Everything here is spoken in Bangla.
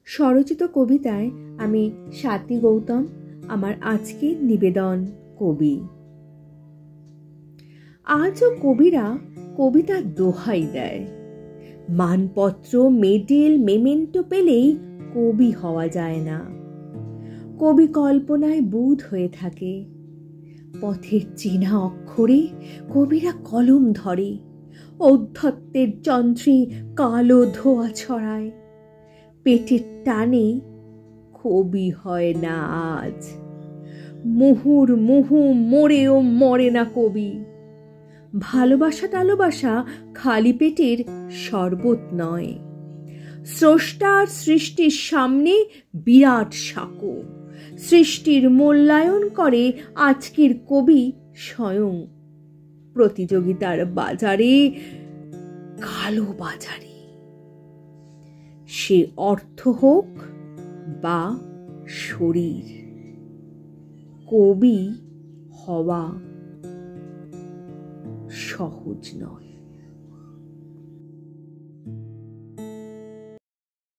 স্বরচিত কবিতায় আমি স্বাতী গৌতম। আমার আজকের নিবেদন কবি। আজও কবিরা কবিতার দোহাই দেয়। মানপত্র, মেডেল, মেমেন্টো পেলেই কবি হওয়া যায় না। কবি কল্পনায় বুঁদ হয়ে থাকে। পথের চেনা অক্ষরে কবিরা কলম ধরে। ঔদ্ধত্যের যন্ত্রে কালো ধোঁয়া ছড়ায়। পেটের টানে কবি হয় না আজ। মুহুর্মুহু মরেও মরে না কবি। ভালোবাসা টালোবাসা খালি পেটের শরবত নয়। স্রষ্টার সৃষ্টির সামনে বিরাট সাঁকো। সৃষ্টির মূল্যায়ন করে আজকের কবি স্বয়ং। প্রতিযোগিতার বাজারে কালো বাজারে, সে অর্থ হোক বা শরীর, কবি হওয়া সহজ নয়।